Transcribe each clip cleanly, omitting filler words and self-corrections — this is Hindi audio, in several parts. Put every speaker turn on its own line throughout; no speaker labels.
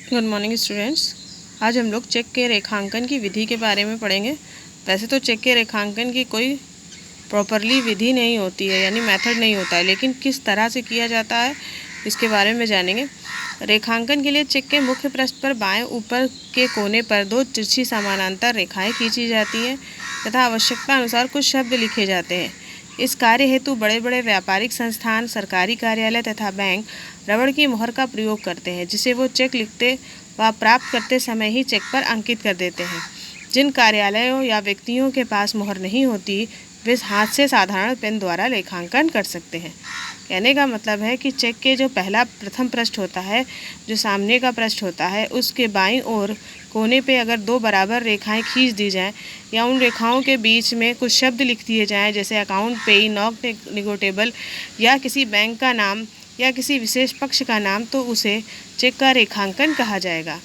Good morning students. आज हम लोग चेक के रेखांकन की विधि के बारे में पढ़ेंगे। वैसे तो चेक के रेखांकन की कोई प्रॉपरली विधि नहीं होती है, यानी मेथड नहीं होता है, लेकिन किस तरह से किया जाता है इसके बारे में जानेंगे। रेखांकन के लिए चेक के मुख्य पृष्ठ पर बाएं ऊपर के कोने पर दो तिरछी समानांतर रेखाएं खींची जाती हैं तथा आवश्यकता अनुसार कुछ शब्द लिखे जाते हैं। इस कार्य हेतु बड़े बड़े व्यापारिक संस्थान, सरकारी कार्यालय तथा बैंक रबड़ की मोहर का प्रयोग करते हैं, जिसे वो चेक लिखते व प्राप्त करते समय ही चेक पर अंकित कर देते हैं। जिन कार्यालयों या व्यक्तियों के पास मोहर नहीं होती, वे हाथ से साधारण पेन द्वारा रेखांकन कर सकते हैं। कहने का मतलब है कि चेक के जो प्रथम पृष्ठ होता है, जो सामने का पृष्ठ होता है, उसके बाईं ओर कोने पे अगर दो बराबर रेखाएं खींच दी जाएं या उन रेखाओं के बीच में कुछ शब्द लिख दिए जाएं, जैसे अकाउंट पेई, नॉट नेगोटिएबल या किसी बैंक का नाम या किसी विशेष पक्ष का नाम, तो उसे चेक का रेखांकन कहा जाएगा।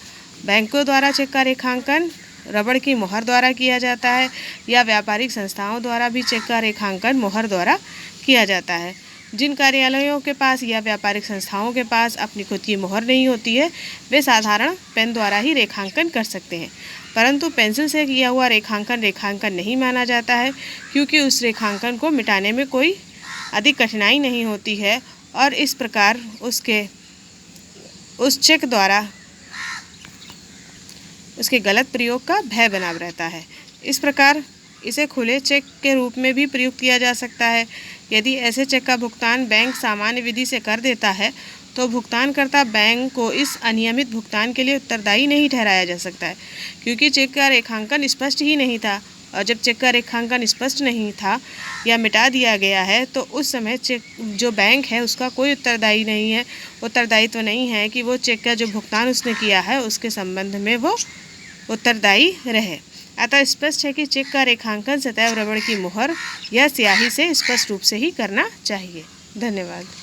बैंकों द्वारा चेक का रेखांकन रबड़ की मोहर द्वारा किया जाता है या व्यापारिक संस्थाओं द्वारा भी चेक का रेखांकन मोहर द्वारा किया जाता है। जिन कार्यालयों के पास या व्यापारिक संस्थाओं के पास अपनी खुद की मोहर नहीं होती है, वे साधारण पेन द्वारा ही रेखांकन कर सकते हैं। परंतु पेंसिल से किया हुआ रेखांकन रेखांकन नहीं माना जाता है, क्योंकि उस रेखांकन को मिटाने में कोई अधिक कठिनाई नहीं होती है और इस प्रकार उस चेक द्वारा उसके गलत प्रयोग का भय बना रहता है। इस प्रकार इसे खुले चेक के रूप में भी प्रयुक्त किया जा सकता है। यदि ऐसे चेक का भुगतान बैंक सामान्य विधि से कर देता है, तो भुगतानकर्ता बैंक को इस अनियमित भुगतान के लिए उत्तरदायी नहीं ठहराया जा सकता है, क्योंकि चेक का रेखांकन स्पष्ट ही नहीं था। और जब चेक का रेखांकन स्पष्ट नहीं था या मिटा दिया गया है, तो उस समय चेक जो बैंक है उसका कोई उत्तरदायित्व नहीं है कि वो चेक का जो भुगतान उसने किया है उसके संबंध में वो उत्तरदायी रहे। अतः स्पष्ट है कि चेक का रेखांकन सदैव रबड़ की मोहर या स्याही से स्पष्ट रूप से ही करना चाहिए। धन्यवाद।